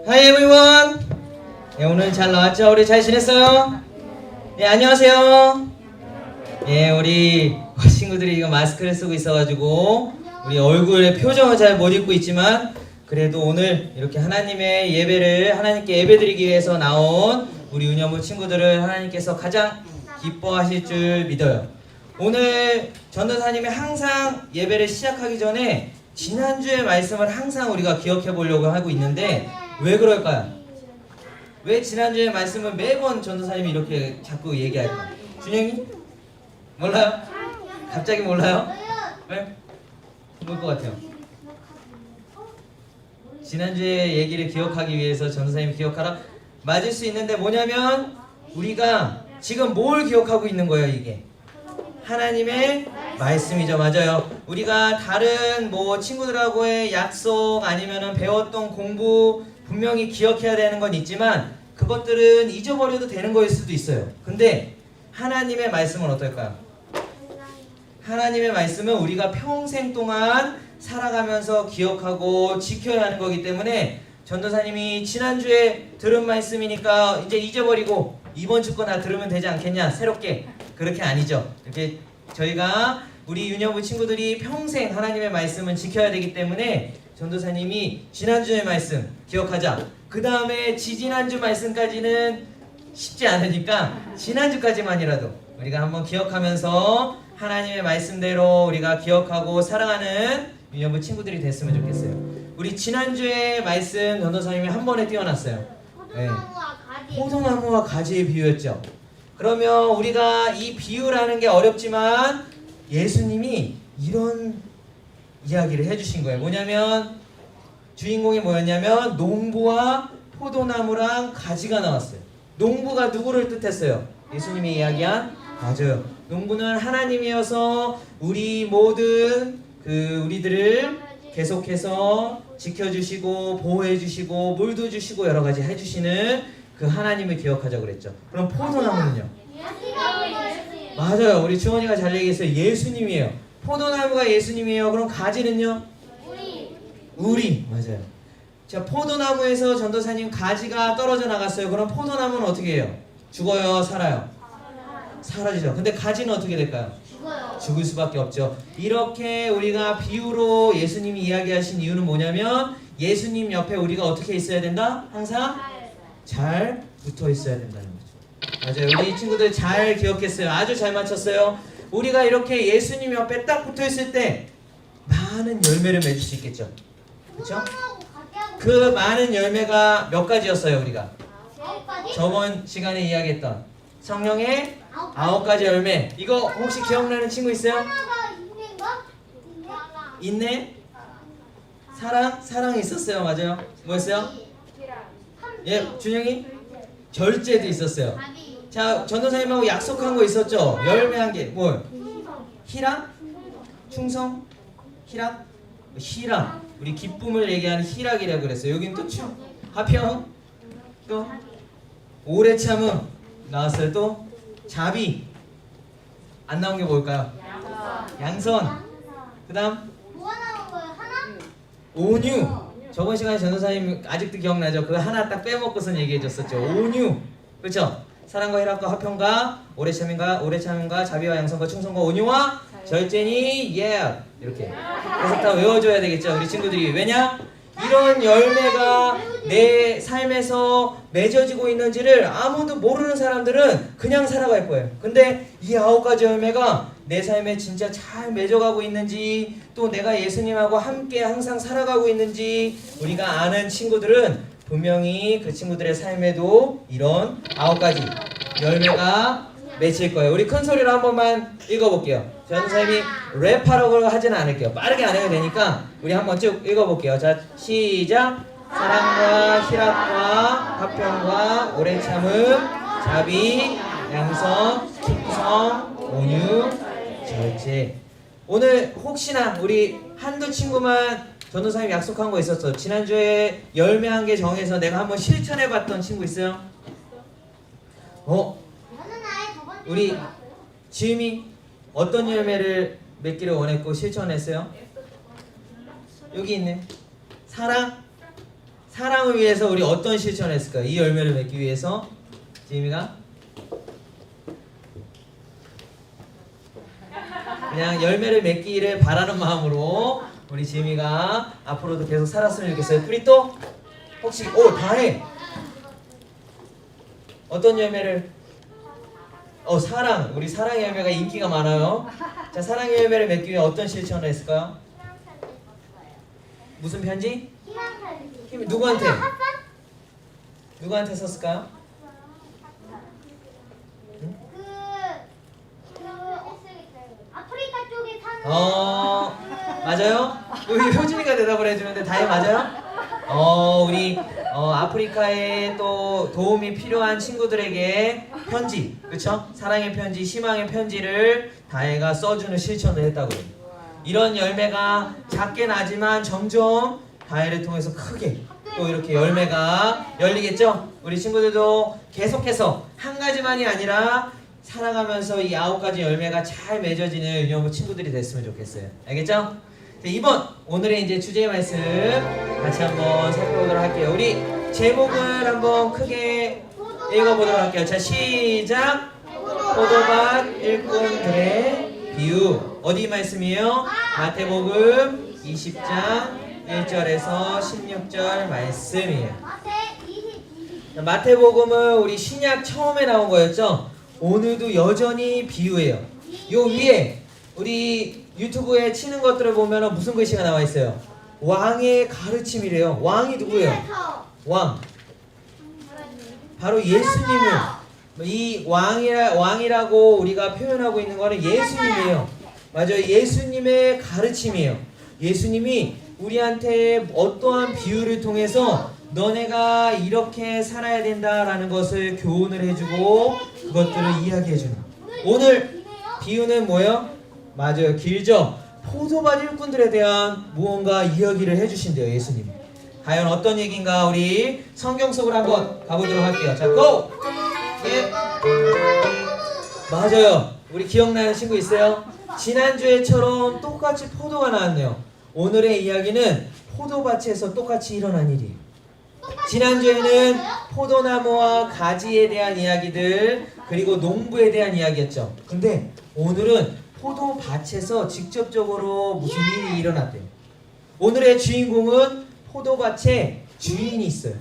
Hi everyone. 예, 오늘 잘 나왔죠? 우리 잘 지냈어요? 예, 안녕하세요. 예, 우리 친구들이 이거 마스크를 쓰고 있어가지고 우리 얼굴의 표정은 잘 못 읽고 있지만 그래도 오늘 이렇게 하나님의 예배를 하나님께 예배드리기 위해서 나온 우리 운여부 친구들을 하나님께서 가장 기뻐하실 줄 믿어요. 오늘 전도사님이 항상 예배를 시작하기 전에 지난주의 말씀을 항상 우리가 기억해 보려고 하고 있는데 왜 그럴까요? 왜 지난주의 말씀을 매번 전도사님이 이렇게 자꾸 얘기할까요? 준영이? 몰라요? 갑자기 몰라요? 왜? 뭘 것 같아요? 지난주의 얘기를 기억하기 위해서 전도사님이 기억하라? 맞을 수 있는데 뭐냐면 우리가 지금 뭘 기억하고 있는 거예요 이게? 하나님의 말씀이죠. 맞아요. 우리가 다른 뭐 친구들하고의 약속 아니면은 배웠던 공부 분명히 기억해야 되는 건 있지만 그것들은 잊어버려도 되는 거일 수도 있어요. 근데 하나님의 말씀은 어떨까요? 하나님의 말씀은 우리가 평생 동안 살아가면서 기억하고 지켜야 하는 거기 때문에 전도사님이 지난주에 들은 말씀이니까 이제 잊어버리고 이번 주 거나 들으면 되지 않겠냐 새롭게 그렇게 아니죠. 이렇게 저희가 우리 유년부 친구들이 평생 하나님의 말씀은 지켜야 되기 때문에 전도사님이 지난주의 말씀 기억하자. 그 다음에 지지난주 말씀까지는 쉽지 않으니까 지난주까지만이라도 우리가 한번 기억하면서 하나님의 말씀대로 우리가 기억하고 사랑하는 유년부 친구들이 됐으면 좋겠어요. 우리 지난주에 말씀 전도사님이 한 번에 띄워놨어요. 포도나무와 가지의 비유였죠. 그러면 우리가 이 비유라는 게 어렵지만 예수님이 이런 이야기를 해주신 거예요. 뭐냐면 주인공이 뭐였냐면 농부와 포도나무랑 가지가 나왔어요. 농부가 누구를 뜻했어요? 예수님이 이야기한 맞아요. 농부는 하나님이어서 우리 모든 우리들을 계속해서 지켜주시고 보호해주시고 물도 주시고 여러 가지 해주시는 그 하나님을 기억하자고 그랬죠. 그럼 포도나무는요? 맞아요. 우리 주원이가 잘 얘기했어요. 예수님이에요. 포도나무가 예수님이에요. 그럼 가지는요? 우리. 맞아요. 자, 포도나무에서 전도사님 가지가 떨어져 나갔어요. 그럼 포도나무는 어떻게 해요? 죽어요? 살아요? 사라지죠. 근데 가지는 어떻게 될까요? 죽을 수밖에 없죠. 이렇게 우리가 비유로 예수님이 이야기하신 이유는 뭐냐면 예수님 옆에 우리가 어떻게 있어야 된다? 항상 잘 붙어 있어야 된다는 거죠. 맞아요. 우리 친구들 잘 기억했어요. 아주 잘 맞췄어요. 우리가 이렇게 예수님 옆에 딱 붙어 있을 때 많은 열매를 맺을 수 있겠죠. 그렇죠? 그 많은 열매가 몇 가지였어요, 우리가? 저번 시간에 이야기했던 성령의 9가지 열매. 이거 혹시 기억나는 친구 있어요? 있네? 사랑 있었어요. 맞아요. 뭐였어요? 예, 준영이? 절제도 있었어요. 자, 전도사님하고 약속한 거 있었죠? 열매 한 개. 뭘? 희락? 충성? 희락? 희락. 우리 기쁨을 얘기하는 희락이라고 그랬어요. 여긴 또 화평? 또 오래 참음 나왔어요. 또 자비. 안 나온 게 뭘까요? 양선. 그 다음 뭐가 나온 거예요? 하나? 온유. 저번 시간에 전도사님 아직도 기억나죠? 그거 하나 딱 빼먹고선 얘기해줬었죠. 온유. 그렇죠? 사랑과 희락과 화평과 오래 참음과 자비와 양선과 충성과 온유와 절제니 이렇게 계속 다 외워줘야 되겠죠 우리 친구들이. 왜냐? 이런 열매가 내 삶에서 맺어지고 있는지를 아무도 모르는 사람들은 그냥 살아갈 거예요. 근데 이 9가지 열매가 내 삶에 진짜 잘 맺어가고 있는지 또 내가 예수님하고 함께 항상 살아가고 있는지 우리가 아는 친구들은 분명히 그 친구들의 삶에도 이런 9가지 열매가 맺힐 거예요. 우리 큰 소리로 한 번만 읽어볼게요. 전도사님이 랩하라고 하지는 않을게요. 빠르게 안 해도 되니까 우리 한번 쭉 읽어볼게요. 자, 시작. 사랑과 희락과 화평과 오래 참음, 자비, 양선, 충성, 온유, 절제. 오늘 혹시나 우리 한두 친구만 전도사님 약속한 거 있었어. 지난주에 열매 한 개 정해서 내가 한번 실천해봤던 친구 있어요? 우리 지음이 어떤 열매를 맺기를 원했고 실천했어요? 여기 있네. 사랑을 위해서 우리 어떤 실천을 했을까요? 이 열매를 맺기 위해서 지미가 그냥 열매를 맺기를 바라는 마음으로 우리 지미가 앞으로도 계속 살았으면 좋겠어요. 우리 또 혹시 다 해. 어떤 열매를? 사랑. 우리 사랑의 열매가 인기가 많아요. 자, 사랑의 열매를 맺기 위해 어떤 실천을 했을까요? 무슨 편지? 누구한테? 누구한테 썼을까요? 아프리카 쪽에 사는 맞아요? 우리 효진이가 대답을 해주는데 다혜 맞아요? 우리 아프리카에 또 도움이 필요한 친구들에게 편지, 그쵸? 사랑의 편지, 희망의 편지를 다혜가 써주는 실천을 했다고요. 이런 열매가 작게 나지만 점점 다혜를 통해서 크게 또 이렇게 열매가 열리겠죠? 우리 친구들도 계속해서 한 가지만이 아니라 살아가면서 이 9가지 열매가 잘 맺어지는 유년부 친구들이 됐으면 좋겠어요. 알겠죠? 자, 오늘의 이제 주제의 말씀 같이 한번 살펴보도록 할게요. 우리 제목을 한번 크게 읽어보도록 할게요. 자, 시작! 포도밭 일꾼들의 비유. 어디 말씀이에요? 마태복음 20장 1절에서 16절 말씀이에요. 마태복음은 우리 신약 처음에 나온 거였죠? 오늘도 여전히 비유예요. 요 위에 우리 유튜브에 치는 것들을 보면 무슨 글씨가 나와 있어요? 왕의 가르침이래요. 왕이 누구예요? 왕. 바로 예수님을 이 왕이라고 우리가 표현하고 있는 거는 예수님이에요. 맞아요. 예수님의 가르침이에요. 예수님이 우리한테 어떠한 비유를 통해서 너네가 이렇게 살아야 된다라는 것을 교훈을 해주고 그것들을 이야기해주는. 오늘 비유는 뭐예요? 맞아요. 길죠? 포도밭 일꾼들에 대한 무언가 이야기를 해주신대요. 예수님이. 과연 어떤 얘기인가 우리 성경 속으로 한번 가보도록 할게요. 자, 고! 예. 맞아요. 우리 기억나는 친구 있어요? 지난주에처럼 똑같이 포도가 나왔네요. 오늘의 이야기는 포도밭에서 똑같이 일어난 일이에요. 지난주에는 포도나무와 가지에 대한 이야기들 그리고 농부에 대한 이야기였죠. 근데 오늘은 포도밭에서 직접적으로 무슨 일이 일어났대요. 오늘의 주인공은 포도밭에 주인이 있어요.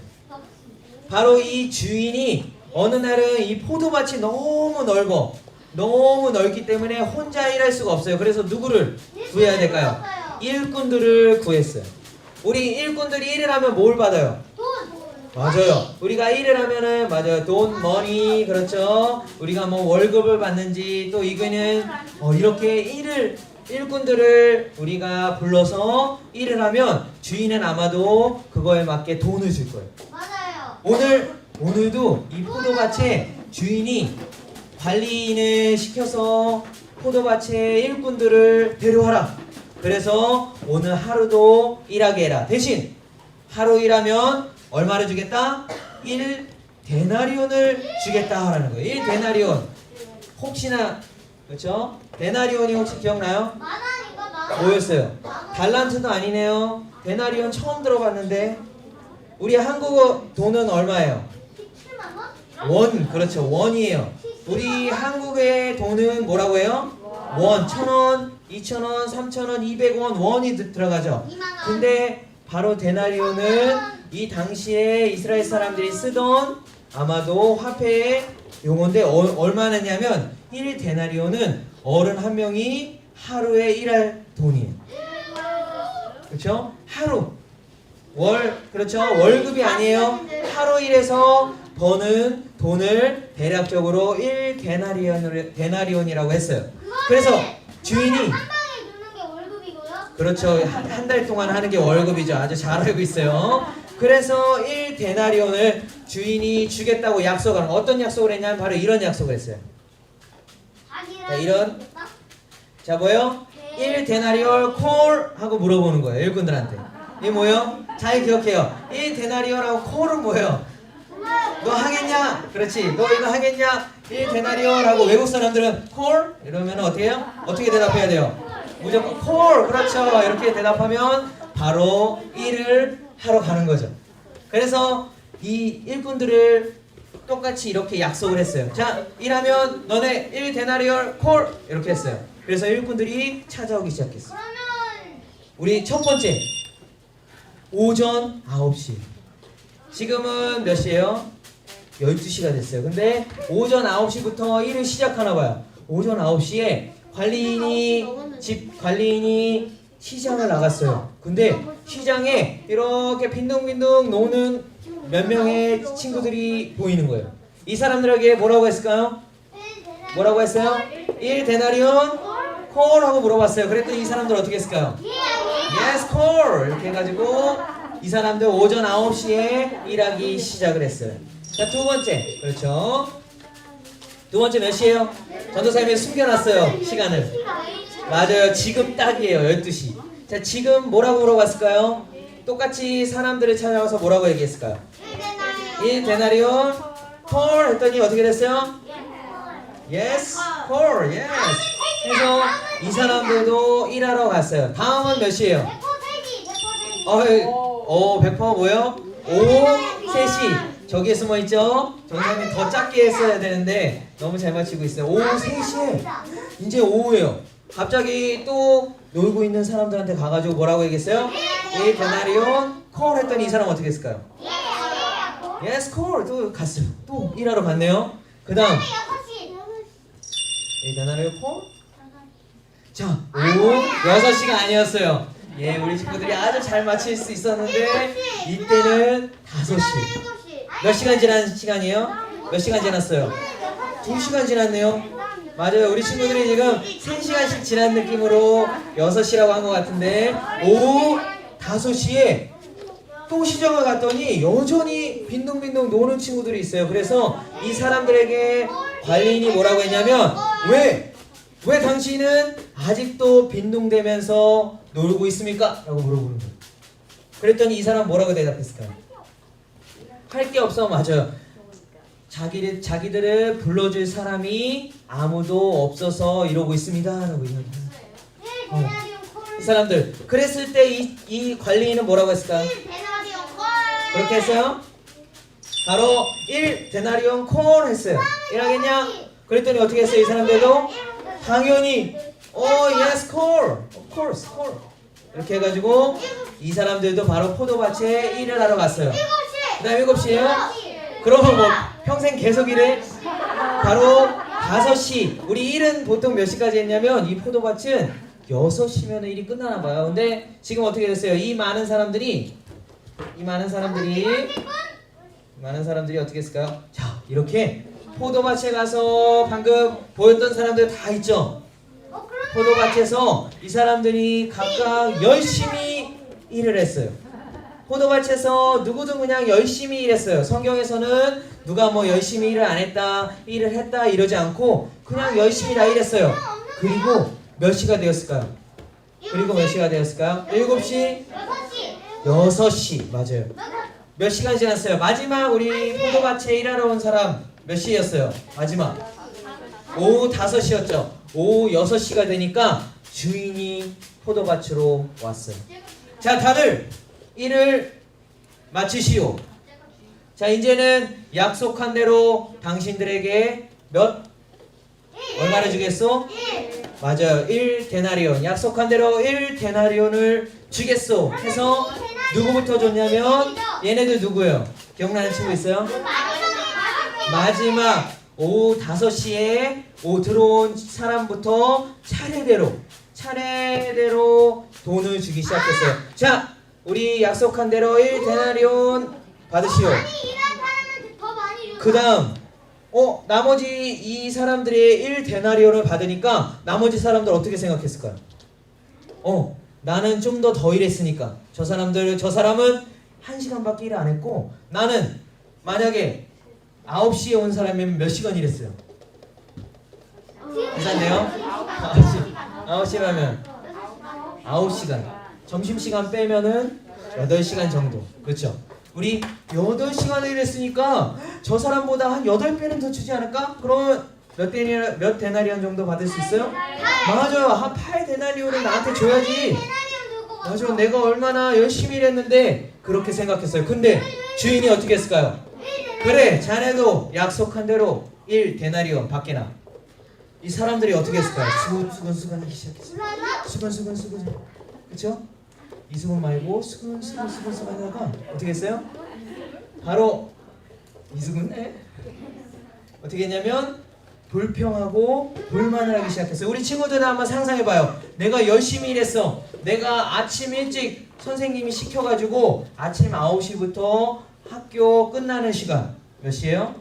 바로 이 주인이 어느 날은 이 포도밭이 너무 넓어. 너무 넓기 때문에 혼자 일할 수가 없어요. 그래서 누구를 구해야 될까요? 일꾼들을 구했어요. 우리 일꾼들이 일을 하면 뭘 받아요? 맞아요. 우리가 일을 하면은 맞아요. 돈, 머니, 그렇죠. 우리가 뭐 월급을 받는지 또 이거는 이렇게 일꾼들을 우리가 불러서 일을 하면 주인은 아마도 그거에 맞게 돈을 줄 거예요. 맞아요. 오늘도 이 포도밭에 주인이 관리인을 시켜서 포도밭에 일꾼들을 데려와라. 그래서 오늘 하루도 일하게 해라. 대신 하루 일하면 얼마를 주겠다? 1데나리온을 주겠다 하라는 거예요. 1데나리온. 혹시나 그렇죠? 데나리온이 혹시 기억나요? 뭐였어요? 달란트도 아니네요. 데나리온 처음 들어봤는데 우리 한국어 돈은 얼마예요? 17만 원? 원. 그렇죠. 원이에요. 우리 한국의 돈은 뭐라고 해요? 원. 1,000원, 2,000원, 3,000원, 200원 원이 들어가죠. 2만 원. 근데 바로 데나리온은 이 당시에 이스라엘 사람들이 쓰던 아마도 화폐의 용어인데 얼마냐면 1데나리온은 어른 한 명이 하루에 일할 돈이에요. 그렇죠? 하루. 그렇죠? 월급이 아니에요. 하루 일해서 버는 돈을 대략적으로 1데나리온이라고 했어요. 그래서 주인이 한 방에 주는 게 월급이고요? 그렇죠. 한 달 동안 하는 게 월급이죠. 아주 잘 알고 있어요. 그래서 1데나리온을 주인이 주겠다고 약속을 하는 어떤 약속을 했냐면 바로 이런 약속을 했어요. 자, 이런 자 뭐요? 1데나리온 콜 하고 물어보는 거예요. 일꾼들한테. 이게 뭐예요? 잘 기억해요. 1데나리온하고 콜은 뭐예요? 너 하겠냐? 그렇지. 너 이거 하겠냐? 1데나리온 하고 외국 사람들은 콜? 이러면 어떻게 해요? 어떻게 대답해야 돼요? 무조건 콜! 그렇죠. 이렇게 대답하면 바로 일을 하러 가는 거죠. 그래서 이 일꾼들을 똑같이 이렇게 약속을 했어요. 자, 일하면 너네 1데나리온 콜 이렇게 했어요. 그래서 일꾼들이 찾아오기 시작했어요. 그러면 우리 첫 번째 오전 9시. 지금은 몇 시예요? 12시가 됐어요. 근데 오전 9시부터 일을 시작하나 봐요. 오전 9시에 집 관리인이 시장을 나갔어요. 근데 시장에 이렇게 빈둥빈둥 노는 몇 명의 친구들이 보이는 거예요. 이 사람들에게 뭐라고 했을까요? 뭐라고 했어요? 1데나리온 콜 하고 물어봤어요. 그랬더니 이 사람들 어떻게 했을까요? Yes, call! 이렇게 해가지고 이 사람들 오전 9시에 일하기 시작을 했어요. 자, 두 번째. 그렇죠. 두 번째 몇 시예요? 전도사님이 숨겨놨어요. 시간을. 맞아요. 지금 딱이에요. 12시. 자, 지금 뭐라고 물어봤을까요? 똑같이 사람들을 찾아와서 뭐라고 얘기했을까요? 1데나리온 콜 했더니 어떻게 됐어요? Yes, call, yes. 그래서 이 사람들도 일하러 갔어요. 다음은 몇 시예요? 100% 뭐요? 오후 3시. 저기에 숨어 있죠? 전사님 더 작게 했어야 되는데 너무 잘 맞히고 있어요. 오후 3시에 이제 오후예요. 갑자기 또 놀고 있는 사람들한테 가가지고 뭐라고 얘기했어요? 1데나리온 콜 했더니 이 사람 어떻게 했을까요? Yes, call. 또 갔어요. 또 일하러 갔네요. 그 다음 1데나리온 콜? 자, 오후 6시가 아니었어요. 예, 우리 친구들이 아주 잘 맞힐 수 있었는데 이때는 5시. 몇 시간 지난 시간이에요? 몇 시간 지났어요? 2시간 지났네요. 맞아요. 우리 친구들이 지금 3시간씩 지난 느낌으로 6시라고 한 것 같은데 오후 5시에 또 시장을 갔더니 여전히 빈둥빈둥 노는 친구들이 있어요. 그래서 이 사람들에게 관리인이 뭐라고 했냐면 왜 당신은 아직도 빈둥대면서 놀고 있습니까? 라고 물어보는 거예요. 그랬더니 이 사람 뭐라고 대답했을까요? 할 게 없어. 맞아요. 자기들을 불러줄 사람이 아무도 없어서 이러고 있습니다. 라고 이야기해요. 이 사람들 그랬을 때 이 관리인은 뭐라고 했을까요? 그렇게 했어요? 바로 1데나리온 콜 했어요. 일하겠냐? 그랬더니 어떻게 했어요? 이 사람들도 당연히 yes call, of course call 이렇게 해가지고 이 사람들도 바로 포도밭에 일을 하러 갔어요. 그 다음 7시에요? 그러면 뭐 평생 계속 일해? 바로 5시. 우리 일은 보통 몇 시까지 했냐면 이 포도밭은 6시면 일이 끝나나 봐요. 근데 지금 어떻게 됐어요? 이 많은 사람들이 어떻게 했을까요? 자, 이렇게 포도밭에 가서 방금 보였던 사람들 다 있죠? 포도밭에서 이 사람들이 각각 열심히 일을 했어요. 포도밭에서 누구도 그냥 열심히 일했어요. 성경에서는 누가 뭐 열심히 일을 안 했다, 일을 했다 이러지 않고 그냥 열심히 다 일했어요. 그리고 몇 시가 되었을까요? 7시? 6시. 맞아요. 몇 시간 지났어요? 마지막 우리 포도밭에 일하러 온 사람 몇 시였어요? 마지막 오후 5시였죠. 오후 6시가 되니까 주인이 포도밭으로 왔어요. 자, 다들 일을 마치시오. 자, 이제는 약속한 대로 당신들에게 얼마를 주겠소? 맞아요. 1데나리온. 약속한 대로 1데나리온을 주겠소 해서 누구부터 줬냐면 얘네들 누구예요? 기억나는 친구 있어요? 마지막 오후 5시에 들어온 사람부터 차례대로 돈을 주기 시작했어요. 자, 우리 약속한 대로 1데나리온 받으시오. 그 다음 나머지 이 사람들이 1데나리온을 받으니까 나머지 사람들 어떻게 생각했을까요? 나는 좀 더 일했으니까 저 사람은 1시간밖에 일 안 했고 나는 만약에 9시에 온 사람이면 몇 시간 일했어요? 계산돼요? 9시라면 9시간. 점심시간 빼면은 8시간 정도. 그렇죠? 우리 8시간을 일했으니까 저 사람보다 한 8배는 더 주지 않을까? 그러면 몇 데나리온 정도 받을 수 있어요? 맞아요. 한 8데나리온을 나한테 줘야지. 맞아요. 내가 얼마나 열심히 일했는데 그렇게 생각했어요. 근데 주인이 어떻게 했을까요? 그래, 자네도 약속한 대로 1데나리온 밖에나. 이 사람들이 어떻게 했을까요? 수건 하기 시작했어요. 수건. 그쵸? 이수건 말고 수건 하다가 어떻게 했어요? 바로 이수근네 어떻게 했냐면 불평하고 불만을 하기 시작했어요. 우리 친구들은 한번 상상해봐요. 내가 열심히 일했어. 내가 아침 일찍 선생님이 시켜가지고 아침 9시부터 학교 끝나는 시간 몇 시예요?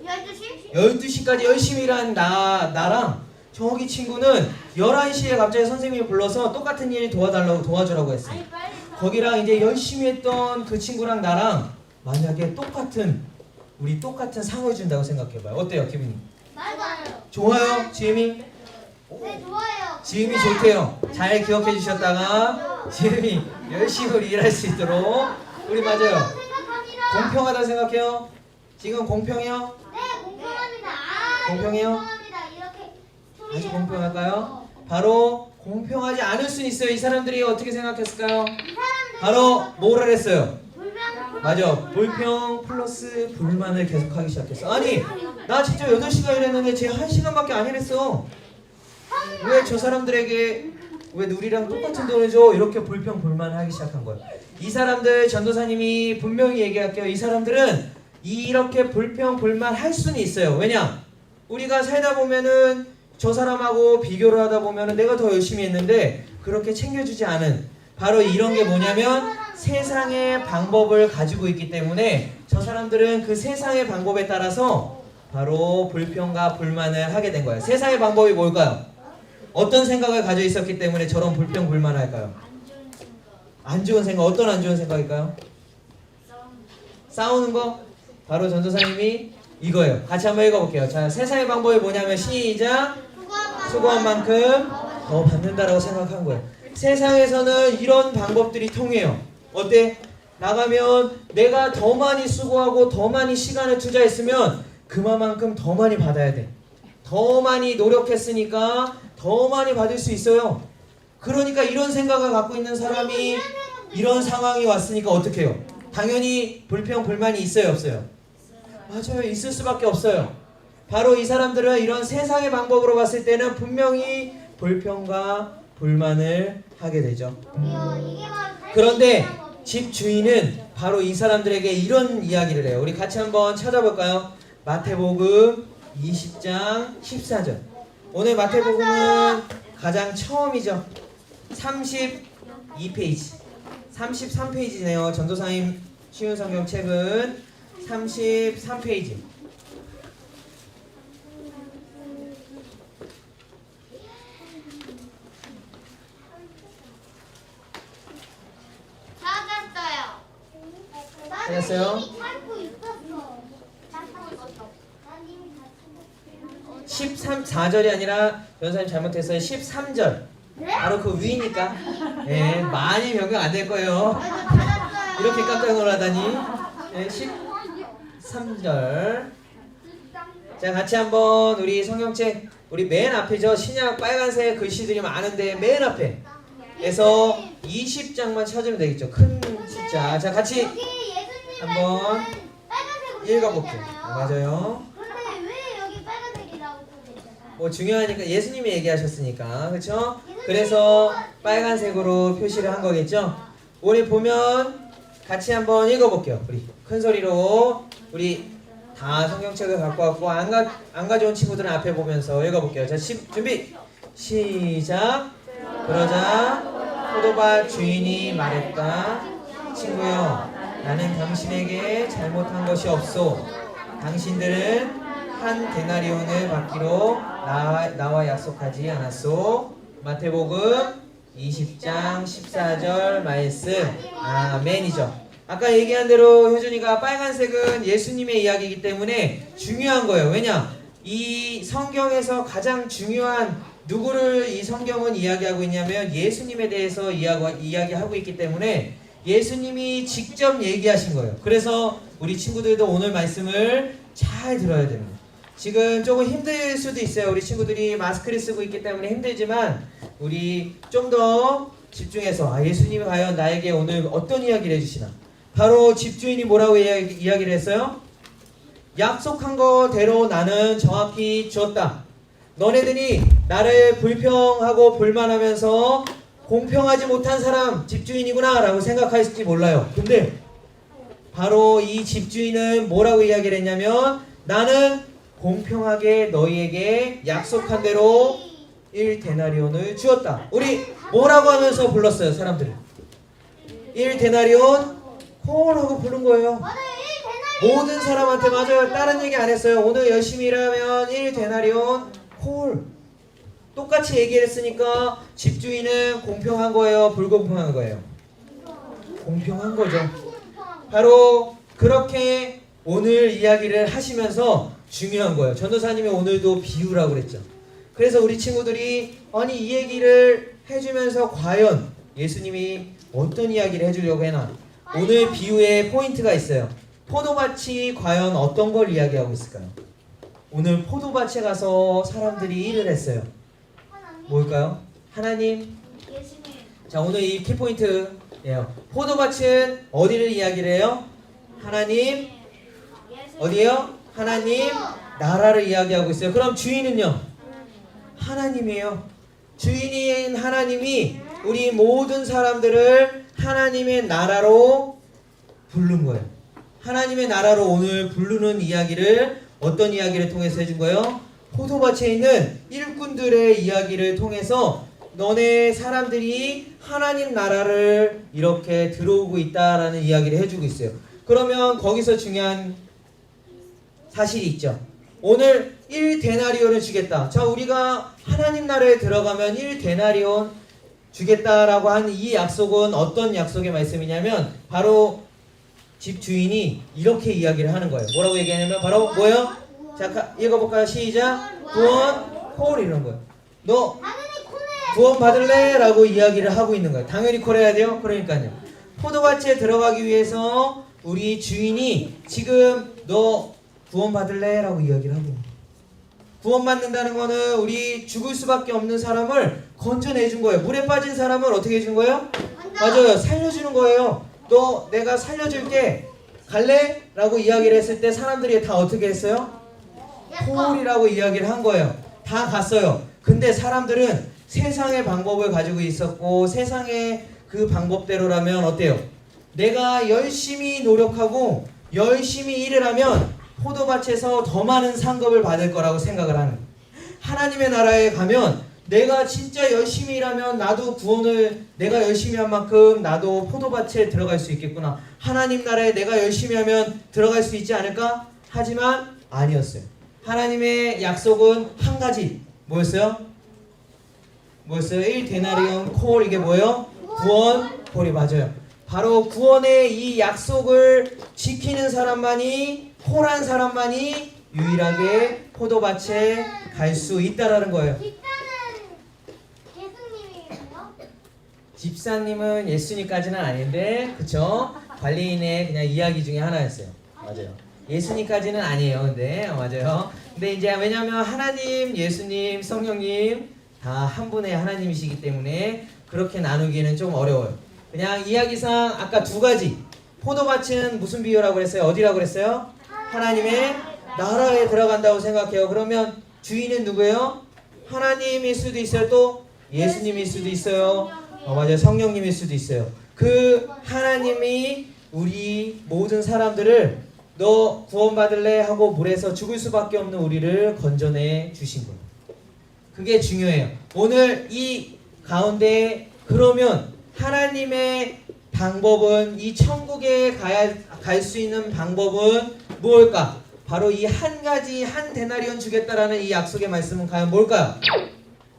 12시? 12시까지 열심히 일한 나랑 저기 친구는 11시에 갑자기 선생님이 불러서 똑같은 일 도와주라고 했어요. 아니 빨리 거기랑 이제 열심히 했던 그 친구랑 나랑 만약에 우리 똑같은 상을 준다고 생각해봐요. 어때요 기분이? 맞아요. 좋아요 지음이? 네 좋아요. 지음이 좋대요. 잘 기억해 주셨다가 지음이 열심히 일할 수 있도록 우리 맞아요. 생각합니다. 공평하다 생각해요? 지금 공평해요? 네 공평합니다. 공평해요? 공평합니다. 이렇게 소리를 아주 공평할까요? 바로 공평하지 않을 수 있어요. 이 사람들이 어떻게 생각했을까요? 바로 뭐를 했어요? 맞아. 불평 플러스 불만을 계속하기 시작했어. 아니 나 진짜 8시간 일했는데 쟤 1시간밖에 안 일했어. 왜 저 사람들에게 왜 우리랑 똑같은 돈을 줘? 이렇게 불평 불만을 하기 시작한 거예요. 이 사람들 전도사님이 분명히 얘기할게요. 이 사람들은 이렇게 불평 불만 할 수는 있어요. 왜냐? 우리가 살다 보면은 저 사람하고 비교를 하다 보면은 내가 더 열심히 했는데 그렇게 챙겨주지 않은 바로 이런 게 뭐냐면 세상의 방법을 가지고 있기 때문에 저 사람들은 그 세상의 방법에 따라서 바로 불평과 불만을 하게 된 거예요. 세상의 방법이 뭘까요? 어떤 생각을 가지고 있었기 때문에 저런 불평 불만을 할까요? 안 좋은 생각. 어떤 안 좋은 생각일까요? 싸우는 거? 바로 전도사님이 이거예요. 같이 한번 읽어볼게요. 자, 세상의 방법이 뭐냐면 시작. 수고한 만큼 더 받는다라고 생각한 거예요. 세상에서는 이런 방법들이 통해요. 어때? 나가면 내가 더 많이 수고하고 더 많이 시간을 투자했으면 그만큼 더 많이 받아야 돼. 더 많이 노력했으니까 더 많이 받을 수 있어요. 그러니까 이런 생각을 갖고 있는 사람이 이런 상황이 왔으니까 어떻게 해요? 당연히 불평 불만이 있어요 없어요? 맞아요. 있을 수밖에 없어요. 바로 이 사람들은 이런 세상의 방법으로 봤을 때는 분명히 불평과 불만을 하게 되죠. 그런데 집 주인은 바로 이 사람들에게 이런 이야기를 해요. 우리 같이 한번 찾아볼까요? 마태복음 20장 14절. 오늘 마태복음은 가장 처음이죠. 32페이지 33페이지네요. 전도사님 쉬운 성경 책은 33페이지. 찾았어요? 4절이 아니라 변호사님 잘못했어요. 13절. 바로 그 위니까. 네, 많이 변경 안 될 거예요. 이렇게 깜짝 놀라다니. 네, 13절. 자, 같이 한번 우리 성경책 우리 맨 앞이죠. 신약 빨간색 글씨들이 많은데 맨 앞에에서 20장만 찾으면 되겠죠. 큰 숫자. 자, 같이 한번 읽어볼게요. 맞아요. 그런데 왜 여기 빨간색이라고 써있잖아요? 뭐 중요하니까 예수님이 얘기하셨으니까 그렇죠? 그래서 빨간색으로 표시를 한 거겠죠? 우리 보면 같이 한번 읽어볼게요. 우리 큰 소리로 우리 다 성경책을 갖고 왔고 안 가져온 친구들은 앞에 보면서 읽어볼게요. 자, 준비 시작. 그러자 포도밭 주인이 말했다. 친구여, 나는 당신에게 잘못한 것이 없소. 당신들은 한 데나리온을 받기로 나와 약속하지 않았소. 마태복음 20장 14절 말씀. 아멘이죠. 아까 얘기한 대로 효준이가 빨간색은 예수님의 이야기이기 때문에 중요한 거예요. 왜냐? 이 성경에서 가장 중요한 누구를 이 성경은 이야기하고 있냐면 예수님에 대해서 이야기하고 있기 때문에 예수님이 직접 얘기하신 거예요. 그래서 우리 친구들도 오늘 말씀을 잘 들어야 됩니다. 지금 조금 힘들 수도 있어요. 우리 친구들이 마스크를 쓰고 있기 때문에 힘들지만 우리 좀 더 집중해서 예수님이 과연 나에게 오늘 어떤 이야기를 해주시나 바로 집주인이 뭐라고 이야기를 했어요? 약속한 거대로 나는 정확히 주었다. 너네들이 나를 불평하고 불만하면서 공평하지 못한 사람 집주인이구나 라고 생각할지 몰라요. 근데 바로 이 집주인은 뭐라고 이야기를 했냐면 나는 공평하게 너희에게 약속한 대로 1데나리온을 주었다. 우리 뭐라고 하면서 불렀어요, 사람들을? 1데나리온 콜하고 부른 거예요. 맞아요. 1데나리온. 모든 사람한테 맞아요. 다른 얘기 안 했어요. 오늘 열심히 일하면 1데나리온 콜. 똑같이 얘기를 했으니까 집주인은 공평한 거예요, 불공평한 거예요? 공평한 거죠. 바로 그렇게 오늘 이야기를 하시면서 중요한 거예요. 전도사님이 오늘도 비유라고 그랬죠. 그래서 우리 친구들이 아니 이 얘기를 해주면서 과연 예수님이 어떤 이야기를 해주려고 해나 오늘 비유에 포인트가 있어요. 포도밭이 과연 어떤 걸 이야기하고 있을까요? 오늘 포도밭에 가서 사람들이 일을 했어요. 뭘까요? 하나님. 예수님. 자, 오늘 이 키포인트예요. 포도밭은 어디를 이야기를 해요? 하나님. 어디요? 하나님 나라를 이야기하고 있어요. 그럼 주인은요? 하나님이에요. 주인인 하나님이 우리 모든 사람들을 하나님의 나라로 부른 거예요. 하나님의 나라로 오늘 부르는 이야기를 어떤 이야기를 통해서 해준 거예요? 포도밭에 있는 일꾼들의 이야기를 통해서 너네 사람들이 하나님 나라를 이렇게 들어오고 있다라는 이야기를 해주고 있어요. 그러면 거기서 중요한 사실이 있죠. 오늘 1데나리온을 주겠다. 자, 우리가 하나님 나라에 들어가면 1데나리온 주겠다라고 한 이 약속은 어떤 약속의 말씀이냐면 바로 집 주인이 이렇게 이야기를 하는 거예요. 뭐라고 얘기하냐면 바로 뭐예요? 자, 읽어볼까요? 시작. 구원 콜 이런 거예요. 너 구원 받을래? 라고 이야기를 하고 있는 거예요. 당연히 콜해야 돼요. 그러니까요. 포도밭에 들어가기 위해서 우리 주인이 지금 너 구원 받을래? 라고 이야기를 하고 있는 거예요. 구원 받는다는 거는 우리 죽을 수밖에 없는 사람을 건져내준 거예요. 물에 빠진 사람을 어떻게 해준 거예요? 맞아요. 살려주는 거예요. 너 내가 살려줄게. 갈래? 라고 이야기를 했을 때 사람들이 다 어떻게 했어요? 콜이라고 이야기를 한 거예요. 다 갔어요. 근데 사람들은 세상의 방법을 가지고 있었고 세상의 그 방법대로라면 어때요? 내가 열심히 노력하고 열심히 일을 하면 포도밭에서 더 많은 상급을 받을 거라고 생각을 하는 거예요. 하나님의 나라에 가면 내가 진짜 열심히 일하면 나도 구원을 내가 열심히 한 만큼 나도 포도밭에 들어갈 수 있겠구나. 하나님 나라에 내가 열심히 하면 들어갈 수 있지 않을까? 하지만 아니었어요. 하나님의 약속은 한 가지. 뭐였어요? 뭐였어요? 1데나리온 콜. 이게 뭐예요? 구원 콜이 맞아요. 바로 구원의 이 약속을 지키는 사람만이 콜한 사람만이 유일하게 포도밭에 갈 수 있다라는 거예요. 집사님은 예수님까지는 아닌데, 그쵸? 관리인의 그냥 이야기 중에 하나였어요. 맞아요. 예수님까지는 아니에요. 근데 맞아요. 근데 이제 왜냐하면 하나님, 예수님, 성령님 다 한 분의 하나님이시기 때문에 그렇게 나누기는 좀 어려워요. 그냥 이야기상 아까 두 가지. 포도밭은 무슨 비유라고 그랬어요? 어디라고 그랬어요? 하나님의 나라에 들어간다고 생각해요. 그러면 주인은 누구예요? 하나님일 수도 있어요. 또 예수님일 수도 있어요. 맞아요. 성령님일 수도 있어요. 그 하나님이 우리 모든 사람들을 너 구원받을래? 하고 물에서 죽을 수밖에 없는 우리를 건져내 주신 거예요. 그게 중요해요. 오늘 이 가운데 그러면 하나님의 방법은 이 천국에 갈 수 있는 방법은 무엇일까? 바로 이 한 가지 한 데나리온 주겠다라는 이 약속의 말씀은 과연 뭘까요?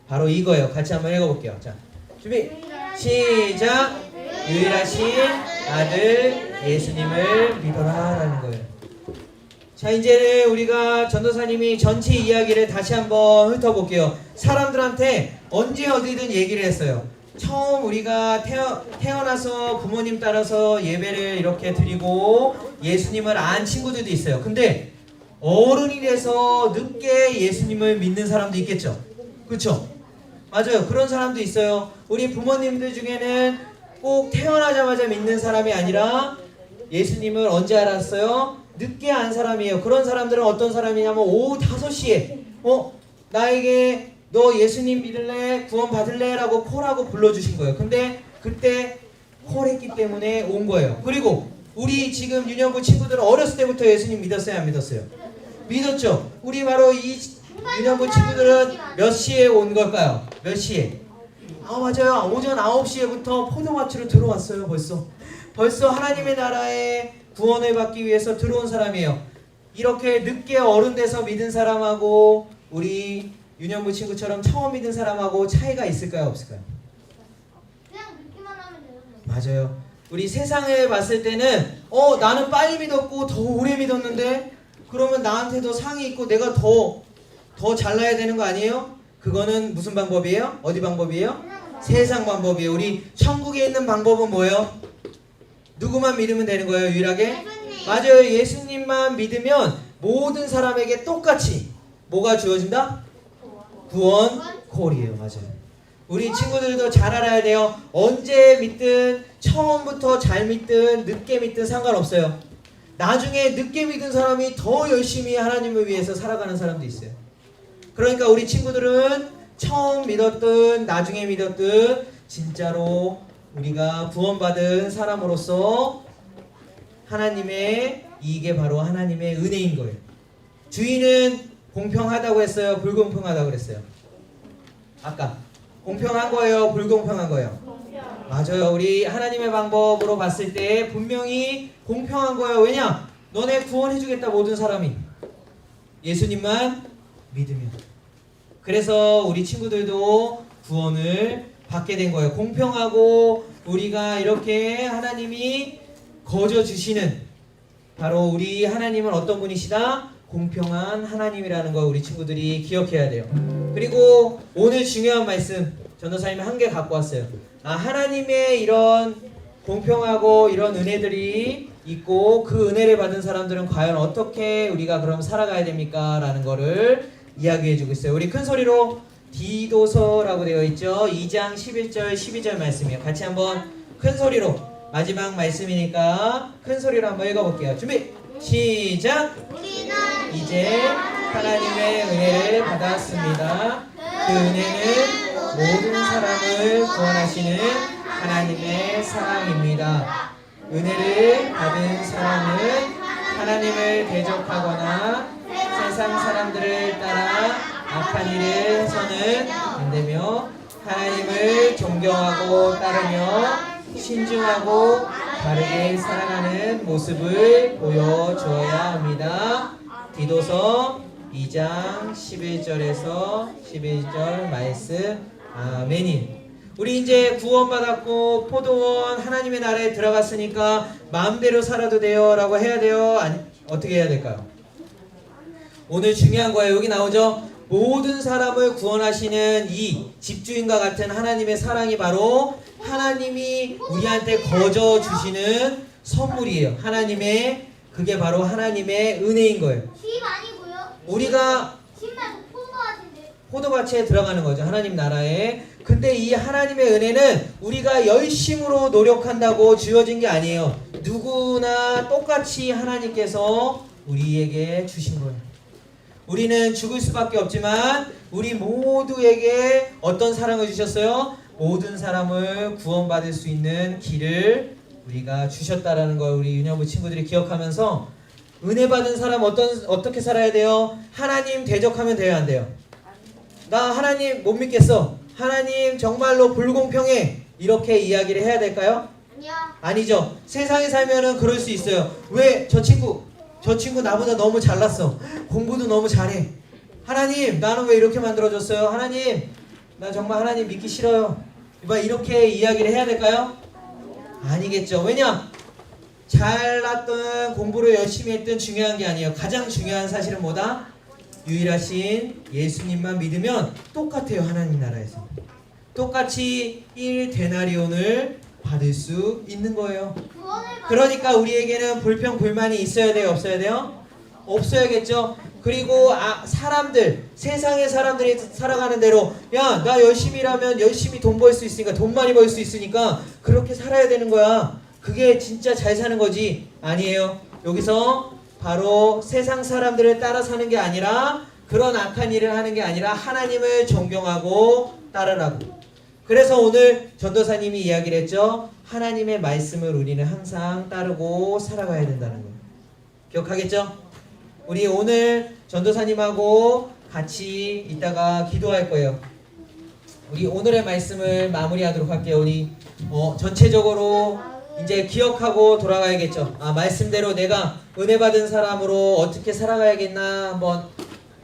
바로 이거예요. 같이 한번 읽어볼게요. 자, 준비 시작. 유일하신 아들 예수님을 믿어라라는 거예요. 자, 이제 우리가 전도사님이 전체 이야기를 다시 한번 훑어볼게요. 사람들한테 언제 어디든 얘기를 했어요. 처음 우리가 태어나서 부모님 따라서 예배를 이렇게 드리고 예수님을 안 친구들도 있어요. 근데 어른이 돼서 늦게 예수님을 믿는 사람도 있겠죠. 그렇죠? 맞아요. 그런 사람도 있어요. 우리 부모님들 중에는 꼭 태어나자마자 믿는 사람이 아니라 예수님을 언제 알았어요? 늦게 안 사람이에요. 그런 사람들은 어떤 사람이냐면 오후 5시에 나에게 너 예수님 믿을래? 구원 받을래? 라고 콜하고 불러주신 거예요. 근데 그때 콜했기 때문에 온 거예요. 그리고 우리 지금 유년부 친구들은 어렸을 때부터 예수님 믿었어요? 안 믿었어요? 믿었죠? 우리 바로 이 유년부 친구들은 몇 시에 온 걸까요? 몇 시에? 맞아요. 오전 9시에부터 포도마치로 들어왔어요. 벌써 하나님의 나라에 구원을 받기 위해서 들어온 사람이에요. 이렇게 늦게 어른 돼서 믿은 사람하고 우리 유년부 친구처럼 처음 믿은 사람하고 차이가 있을까요? 없을까요? 그냥 믿기만 하면 되는 거예요. 맞아요. 우리 세상을 봤을 때는 나는 빨리 믿었고 더 오래 믿었는데 그러면 나한테도 상이 있고 내가 더 잘나야 되는 거 아니에요? 그거는 무슨 방법이에요? 어디 방법이에요? 세상 방법이에요. 우리 천국에 있는 방법은 뭐예요? 누구만 믿으면 되는 거예요? 유일하게? 맞아요. 예수님만 믿으면 모든 사람에게 똑같이 뭐가 주어진다? 구원 콜이에요. 맞아요. 우리 친구들도 잘 알아야 돼요. 언제 믿든 처음부터 잘 믿든 늦게 믿든 상관없어요. 나중에 늦게 믿은 사람이 더 열심히 하나님을 위해서 살아가는 사람도 있어요. 그러니까 우리 친구들은 처음 믿었든 나중에 믿었든 진짜로 우리가 구원받은 사람으로서 하나님의 이게 바로 하나님의 은혜인 거예요. 주인은 공평하다고 했어요? 불공평하다고 그랬어요? 아까 공평한 거예요? 불공평한 거예요? 맞아요. 우리 하나님의 방법으로 봤을 때 분명히 공평한 거예요. 왜냐? 너네 구원해주겠다 모든 사람이 예수님만 믿으면. 그래서 우리 친구들도 구원을 받게 된 거예요. 공평하고 우리가 이렇게 하나님이 거저 주시는 바로 우리 하나님은 어떤 분이시다? 공평한 하나님이라는 거 우리 친구들이 기억해야 돼요. 그리고 오늘 중요한 말씀 전도사님이 한 개 갖고 왔어요. 하나님의 이런 공평하고 이런 은혜들이 있고 그 은혜를 받은 사람들은 과연 어떻게 우리가 그럼 살아가야 됩니까? 라는 거를 이야기해주고 있어요. 우리 큰 소리로 디도서라고 되어 있죠. 2장 11절 12절 말씀이에요. 같이 한번 큰 소리로 마지막 말씀이니까 큰 소리로 한번 읽어볼게요. 준비 시작. 우리는 이제 하나님의 은혜를 받았습니다. 그 은혜는 모든 사람을 구원하시는 하나님의 사랑입니다. 은혜를 받은 사람은 하나님을 대적하거나 세상 사람들을 따라 악한 일을 해서는 안 되며 하나님을 존경하고 따르며 신중하고 바르게 살아가는 모습을 보여주어야 합니다. 디도서 2장 11절에서 12절 말씀. 아멘이. 우리 이제 구원받았고 포도원 하나님의 나라에 들어갔으니까 마음대로 살아도 돼요 라고 해야 돼요? 아니 어떻게 해야 될까요? 오늘 중요한 거예요. 여기 나오죠. 모든 사람을 구원하시는 이 집주인과 같은 하나님의 사랑이 바로 하나님이 우리한테 거저 주시는 선물이에요. 그게 바로 하나님의 은혜인 거예요. 집 아니고요. 우리가 집 말고 포도 같은데. 포도밭에 들어가는 거죠. 하나님 나라에. 근데 이 하나님의 은혜는 우리가 열심으로 노력한다고 주어진 게 아니에요. 누구나 똑같이 하나님께서 우리에게 주신 거예요. 우리는 죽을 수밖에 없지만 우리 모두에게 어떤 사랑을 주셨어요? 모든 사람을 구원받을 수 있는 길을 우리가 주셨다라는 걸 우리 유년부 친구들이 기억하면서 은혜 받은 사람 어떻게 살아야 돼요? 하나님 대적하면 돼요, 안 돼요? 나 하나님 못 믿겠어. 하나님 정말로 불공평해. 이렇게 이야기를 해야 될까요? 아니요. 아니죠. 세상에 살면은 그럴 수 있어요. 왜 저 친구 나보다 너무 잘났어. 공부도 너무 잘해. 하나님 나는 왜 이렇게 만들어줬어요? 하나님 나 정말 하나님 믿기 싫어요. 이렇게 이야기를 해야 될까요? 아니겠죠. 왜냐? 잘났든 공부를 열심히 했든 중요한 게 아니에요. 가장 중요한 사실은 뭐다? 유일하신 예수님만 믿으면 똑같아요. 하나님 나라에서 똑같이 1데나리온을 받을 수 있는 거예요. 그러니까 우리에게는 불평 불만이 있어야 돼요? 없어야 돼요? 없어야겠죠. 그리고 세상의 사람들이 살아가는 대로 야 나 열심히 일하면 열심히 돈 벌 수 있으니까 돈 많이 벌 수 있으니까 그렇게 살아야 되는 거야. 그게 진짜 잘 사는 거지? 아니에요. 여기서 바로 세상 사람들을 따라 사는 게 아니라 그런 악한 일을 하는 게 아니라 하나님을 존경하고 따르라고. 그래서 오늘 전도사님이 이야기를 했죠. 하나님의 말씀을 우리는 항상 따르고 살아가야 된다는 거예요. 기억하겠죠? 우리 오늘 전도사님하고 같이 이따가 기도할 거예요. 우리 오늘의 말씀을 마무리하도록 할게요. 우리 전체적으로 이제 기억하고 돌아가야겠죠. 말씀대로 내가 은혜 받은 사람으로 어떻게 살아가야겠나 한번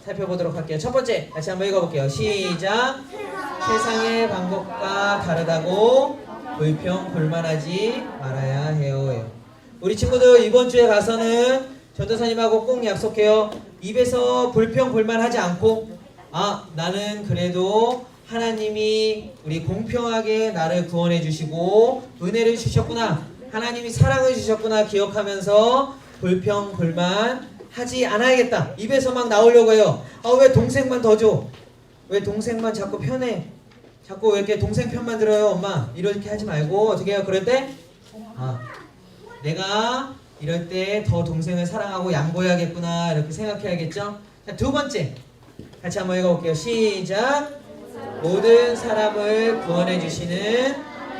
살펴보도록 할게요. 첫 번째 같이 한번 읽어볼게요. 시작. 세상의 방법과 다르다고 불평불만하지 말아야 해요. 우리 친구들 이번 주에 가서는 전도사님하고 꼭 약속해요. 입에서 불평불만하지 않고 나는 그래도 하나님이 우리 공평하게 나를 구원해 주시고 은혜를 주셨구나, 하나님이 사랑을 주셨구나 기억하면서 불평불만 하지 않아야겠다. 입에서 막 나오려고 해요. 왜 동생만 더 줘? 왜 동생만 자꾸 편해? 자꾸 왜 이렇게 동생 편만 들어요 엄마? 이렇게 하지 말고 어떻게 해요? 그럴 때 내가 이럴 때 더 동생을 사랑하고 양보해야겠구나 이렇게 생각해야겠죠? 자, 두 번째 같이 한번 읽어볼게요. 시작. 모든 사람을 구원해 주시는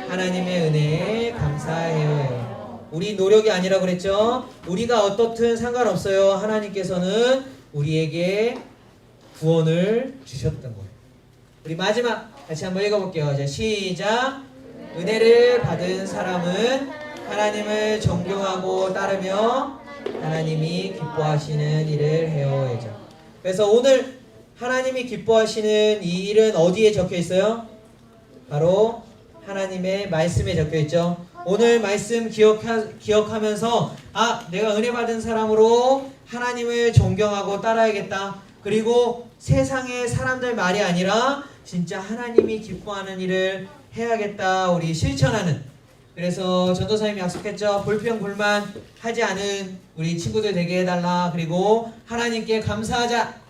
하나님의 은혜에 감사해요. 우리 노력이 아니라 그랬죠? 우리가 어떻든 상관없어요. 하나님께서는 우리에게 구원을 주셨던 거예요. 우리 마지막 같이 한번 읽어볼게요. 자, 시작. 은혜를 받은 사람은 하나님을 존경하고 따르며 하나님이 기뻐하시는 일을 해야죠. 그래서 오늘 하나님이 기뻐하시는 이 일은 어디에 적혀 있어요? 바로 하나님의 말씀에 적혀 있죠. 오늘 말씀 기억하면서 내가 은혜 받은 사람으로 하나님을 존경하고 따라야겠다. 그리고 세상의 사람들 말이 아니라 진짜 하나님이 기뻐하는 일을 해야겠다. 우리 실천하는. 그래서 전도사님이 약속했죠. 불평불만 하지 않은 우리 친구들 되게 해달라. 그리고 하나님께 감사하자.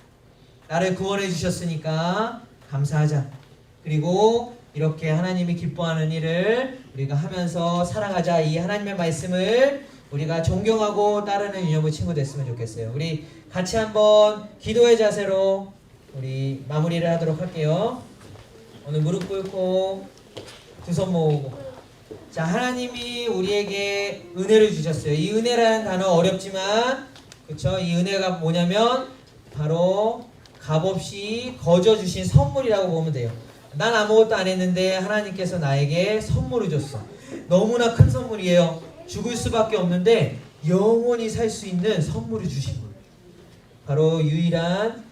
나를 구원해 주셨으니까 감사하자. 그리고 이렇게 하나님이 기뻐하는 일을 우리가 하면서 살아가자. 이 하나님의 말씀을 우리가 존경하고 따르는 유년부 친구 됐으면 좋겠어요. 우리 같이 한번 기도의 자세로 우리 마무리를 하도록 할게요. 오늘 무릎 꿇고 두 손 모으고. 자, 하나님이 우리에게 은혜를 주셨어요. 이 은혜라는 단어 어렵지만 그쵸? 이 은혜가 뭐냐면 바로 값없이 거저 주신 선물이라고 보면 돼요. 난 아무것도 안 했는데 하나님께서 나에게 선물을 줬어. 너무나 큰 선물이에요. 죽을 수밖에 없는데 영원히 살 수 있는 선물을 주신 거예요. 바로 유일한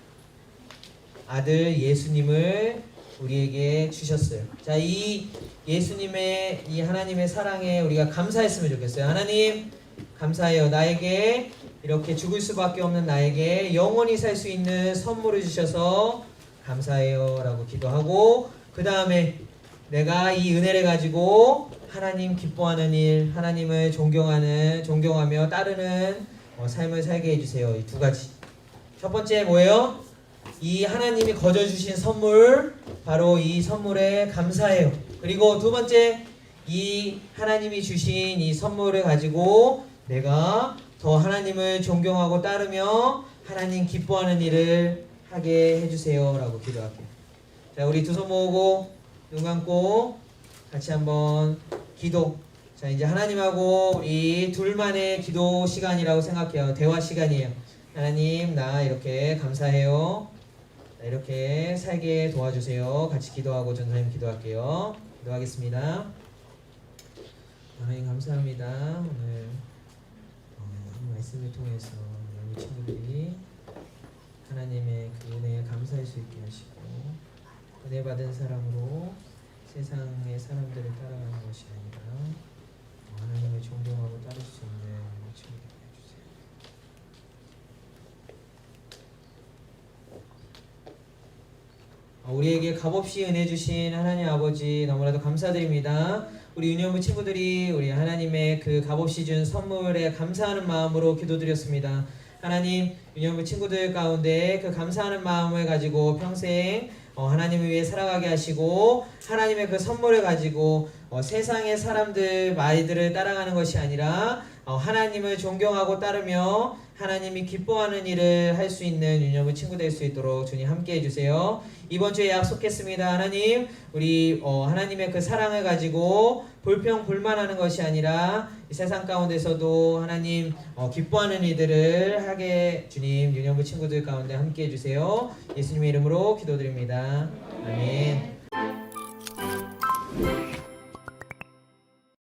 아들 예수님을 우리에게 주셨어요. 자, 이 예수님의 이 하나님의 사랑에 우리가 감사했으면 좋겠어요. 하나님 감사해요. 나에게 이렇게 죽을 수밖에 없는 나에게 영원히 살 수 있는 선물을 주셔서 감사해요 라고 기도하고, 그 다음에 내가 이 은혜를 가지고 하나님 기뻐하는 일, 하나님을 존경하며 따르는 삶을 살게 해주세요. 이 두 가지. 첫 번째 뭐예요? 이 하나님이 거저 주신 선물, 바로 이 선물에 감사해요. 그리고 두 번째, 이 하나님이 주신 이 선물을 가지고 내가 더 하나님을 존경하고 따르며 하나님 기뻐하는 일을 하게 해주세요 라고 기도할게요. 자, 우리 두 손 모으고 눈 감고 같이 한번 기도. 자, 이제 하나님하고 우리 둘만의 기도 시간이라고 생각해요. 대화 시간이에요. 하나님, 나 이렇게 감사해요. 나 이렇게 살게 도와주세요. 같이 기도하고 전사님 기도할게요. 기도하겠습니다. 하나님 감사합니다. 오늘 말씀을 통해서 우리 친구들이 하나님의 그 은혜에 감사할 수 있게 하시고 은혜 받은 사람으로 세상의 사람들을 따라가는 것이 아니라 하나님을 존경하고 따를 수 있는 친구들이 해주세요. 우리에게 값없이 은혜 주신 하나님 아버지 너무나도 감사드립니다. 우리 유년부 친구들이 우리 하나님의 그 값없이 준 선물에 감사하는 마음으로 기도드렸습니다. 하나님, 유년부 친구들 가운데 그 감사하는 마음을 가지고 평생 하나님을 위해 살아가게 하시고 하나님의 그 선물을 가지고 세상의 사람들 말들을 따라가는 것이 아니라 하나님을 존경하고 따르며 하나님이 기뻐하는 일을 할 수 있는 유년부 친구 될 수 있도록 주님 함께 해주세요. 이번 주에 약속했습니다. 하나님, 우리 하나님의 그 사랑을 가지고 불평불만하는 것이 아니라 이 세상 가운데서도 하나님 기뻐하는 일들을 하게 주님 유년부 친구들 가운데 함께 해주세요. 예수님의 이름으로 기도드립니다. 아멘.